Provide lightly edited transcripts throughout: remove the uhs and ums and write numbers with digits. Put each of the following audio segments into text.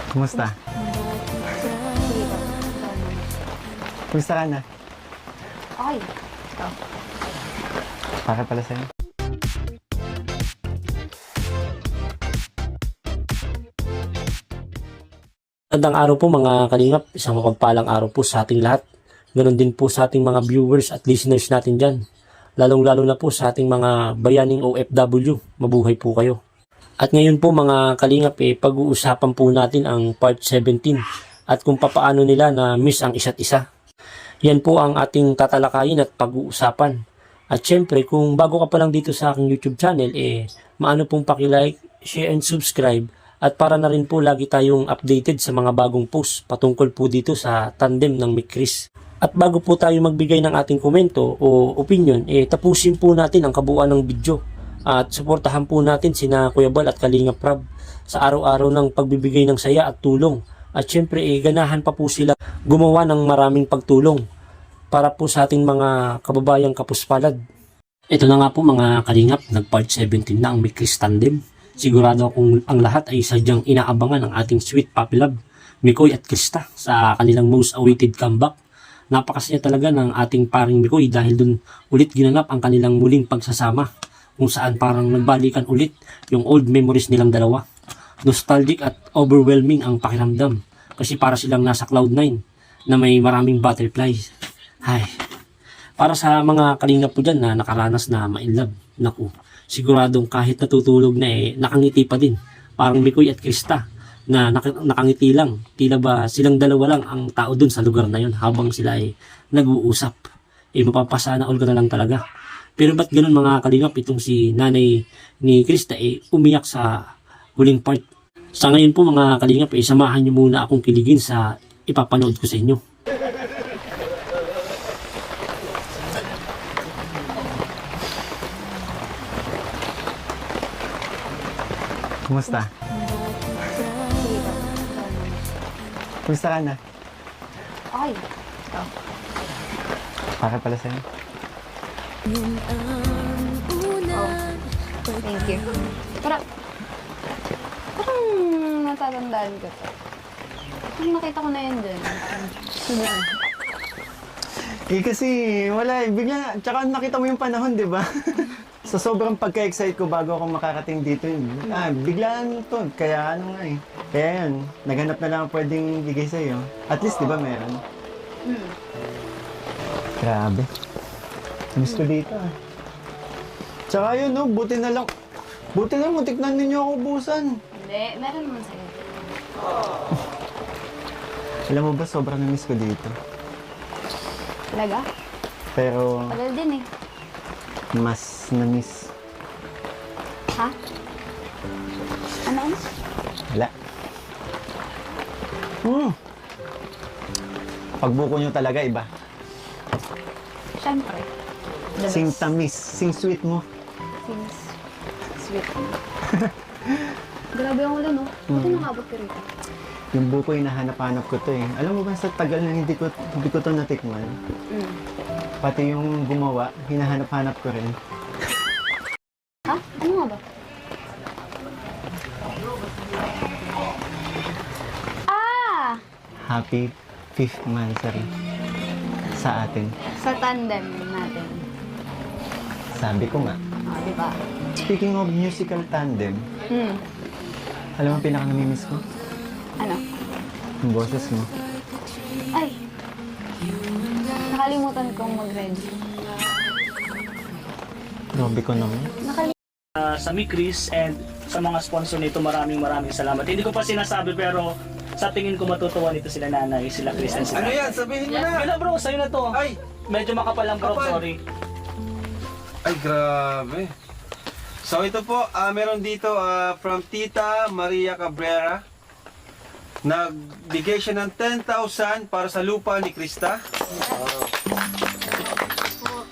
Kumusta? Kumusta ka na? Okay. Ikaw. Para pala sa'yo. Magandang araw po mga kalingap, isang mapagpalang araw po sa ating lahat. Ganon din po sa ating mga viewers at listeners natin dyan. Lalong-lalo na po sa ating mga bayaning OFW, mabuhay po kayo. At ngayon po mga kalingap, pag-uusapan po natin ang part 17 at kung papaano nila na miss ang isa't isa. Yan po ang ating tatalakayin at pag-uusapan. At syempre, kung bago ka pa lang dito sa aking YouTube channel, maano pong paki-like, share and subscribe. At para na rin po lagi tayong updated sa mga bagong post patungkol po dito sa tandem ng Mick Chris. At bago po tayo magbigay ng ating komento o opinion, tapusin po natin ang kabuuan ng video. At suportahan po natin sina Kuya Bal at Kalinga Prab sa araw-araw ng pagbibigay ng saya at tulong. At syempre, ganahan pa po sila gumawa ng maraming pagtulong para po sa ating mga kababayang kapuspalad. Ito na nga po mga Kalingap, nag-part 17 na ang Mick Chris tandem. Sigurado akong ang lahat ay sadyang inaabangan ang ating sweet puppy love, Mikoy at Krista, sa kanilang most awaited comeback. Napakasaya talaga ng ating paring Mikoy dahil dun ulit ginanap ang kanilang muling pagsasama, kung saan parang nagbalikan ulit yung old memories nilang dalawa. Nostalgic at overwhelming ang pakiramdam kasi para silang nasa cloud9 na may maraming butterflies. Ay, para sa mga kalingap po dyan na nakaranas na ma-inlove, naku, siguradong kahit natutulog na nakangiti pa din. Parang Mikoy at Krista na nakangiti lang. Tila ba silang dalawa lang ang tao dun sa lugar na yun habang sila ay nag-uusap. Mapapasana all ka na lang talaga. Pero ba't ganun mga kalingap itong si nanay ni Krista umiyak sa huling part. Sa ngayon po mga kalingap samahan niyo muna akong kiligin sa ipapanood ko sa inyo. Kumusta? Kumusta ka na? Okay. Ikaw. Para pala sa'yo. Oh, thank you. Parang natatandaan ko to. Parang nakita ko na yun dun. Sino yun? Kasi wala bigla, tsaka nakita mo yung panahon, di ba? Sa sobrang pagka-excite ko bago ako makarating dito yun. Biglaan to. Kaya ano nga Kaya yun, naghanap na lang ang pwedeng bigay sa'yo. At least, di ba, meron? Grabe. Miss ko dito Tsaka yun, no, buti na lang, muntik na ninyo ako ubusan. Hindi, meron naman sa'yo. Alam mo ba, sobrang na-miss ko dito. Talaga? Pero, Tagal din mas na-miss. Ha? Ano? Wala. Pagbuko nyo talaga, iba. Siyempre. The best. Sing tamis, sing sweet mo. Things sweet. Grabe ang ulan, no? Buti nakabot ka rito. Yung buko yung nahanap-hanap ko to Alam mo ba sa tagal na hindi ko to natikman? Pati yung gumawa, hinahanap-hanap ko rin. Ha? Ano nga ba? Happy 5th anniversary sa atin. Sa tandem natin. Sabi ko nga. Di ba? Speaking of musical tandem, alam mo pinaka-namimiss ko? Ano? Yung boses mo. Ay! Nakalimutan kong mag-ready. Grabe ko naman. Sa Mick Chris and sa mga sponsor nito, maraming salamat. Hindi ko pa sinasabi pero sa tingin ko matutuwa nito sila nanay, sila Chris and sila. Ano yan? Sabihin mo na! Yun na bro, sa'yo na to. Ay! Medyo makapal lang bro, Kapal. sorry. Ay, grabe. So ito po, meron dito from Tita Maria Cabrera. Nagbigay siya ng 10,000 para sa lupa ni Krista.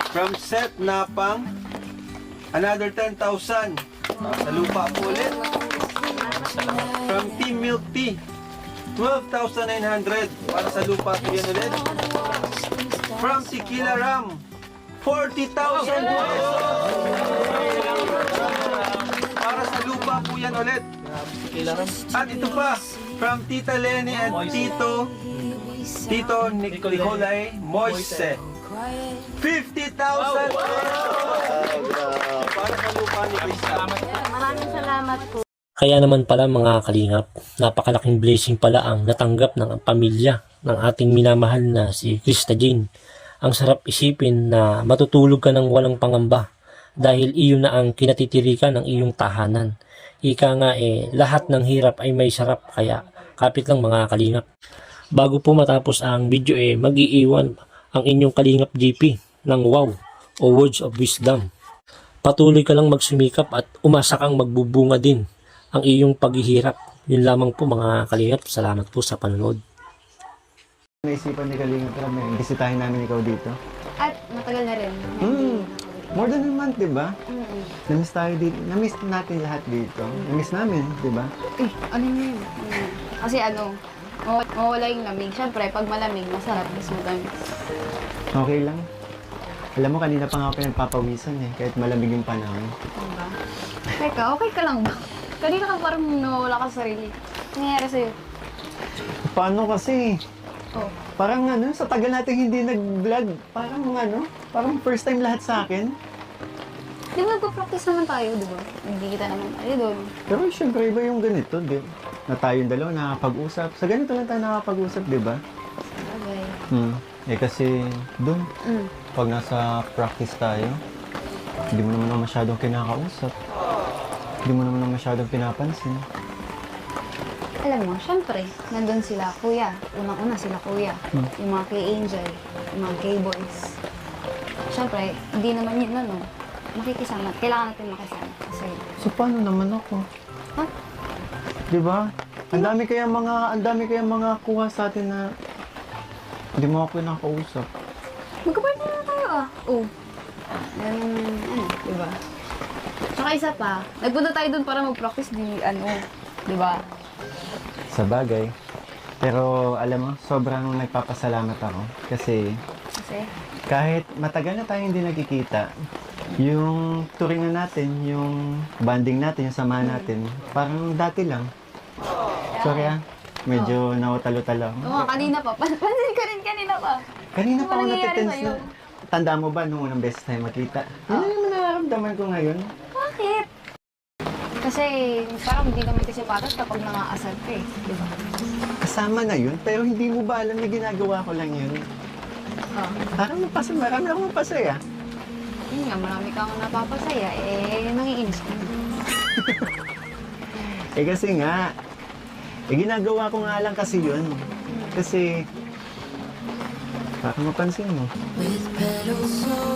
From Seth Napang, another 10,000 sa lupa po ulit. From Team Milk Tea, 12,900 para sa lupa po yan ulit. From Tequila Ram, 40,000 pesos para sa lupa po yan ulit. At ito pa, from Tita Lenny and Tito Nicolay Moise. 50,000 para sa lupa ni Krista. Maraming salamat po. Kaya naman pala mga kalingap, napakalaking blessing pala ang natanggap ng pamilya ng ating minamahal na si Krista Jane. Ang sarap isipin na matutulog ka ng walang pangamba dahil iyon na ang kinatitirikan ng iyong tahanan. Ika nga lahat ng hirap ay may sarap, kaya kapit lang mga kalingap. Bago po matapos ang video mag-iiwan ang inyong kalingap GP ng wow o words of wisdom. Patuloy ka lang magsumikap at umasa kang magbubunga din ang iyong paghihirap. Yun lamang po mga kalingap. Salamat po sa panonood. Naisipan ni Kalingap Ram, bisitahin namin ikaw dito. At matagal na rin. More than a month, di ba? Mm-mm. Namiss tayo dito. Namiss natin lahat dito. Namiss namin, di ba? Eh, ano yun? Kasi mawala yung lamig. Siyempre, pag malamig, masarap. Mas matamis. Okay lang. Alam mo, kanina pa nga ako pinagpapawisan kahit malamig yung panahon. Diba? Teka, okay ka lang ba? Kanina ka parang nawawala ka sa sarili. Ano nangyayari sa'yo? Paano kasi? Oh. Parang sa tagal natin hindi nag-vlog, parang first time lahat sa akin. Di ba nagpa-practice naman tayo, di ba? Nagkikita naman tayo doon. Pero syempre iba yung ganito, di na tayong dalawa nakakapag-usap. Sa ganito lang tayo nakakapag-usap, di ba? Okay. Kasi doon, pag nasa practice tayo, hindi mo naman masyadong kinakausap. Hindi mo naman masyadong pinapansin. Alam mo, syempre, nandun sila, kuya. Unang-una sila, kuya. Yung mga kay Angel, yung mga gay boys. Syempre, hindi naman yun, makikisama. Kailangan natin makisama. Kasi, So paano naman ako? ha? Di ba? Ang dami kaya mga kuha sa atin na hindi mo ako pinakausap. Magkapartner na tayo, Oo. Ganun, di ba? Tsaka isa pa, nagpunta tayo dun para mag-practice di ba? Sa bagay. Pero alam mo, sobrang nagpapasalamat ako. Kasi Kasi, kahit matagal na tayo hindi nagkikita, yung turingan natin, yung banding natin, yung samahan natin, parang dati lang. Sorry medyo nawatalo-talo ako. oo, kanina pa. Pansin ka rin kanina pa. Kanina pa ako Ano nangyayari natitense sa'yo? na. Tanda mo ba nung unang beses tayo makita? Yun lang yung nararamdaman ko ngayon. Bakit? Kasi parang hindi naman kasi patas kapag nangaasal ka di ba? Kasama na yun, pero hindi mo ba alam na ginagawa ko lang yun? Parang marami akong mapasaya. Yun nga, marami kang napapasaya, nangiinis ka. Kasi nga, ginagawa ko nga lang kasi yun. Kasi, para mapansin mo. With petals so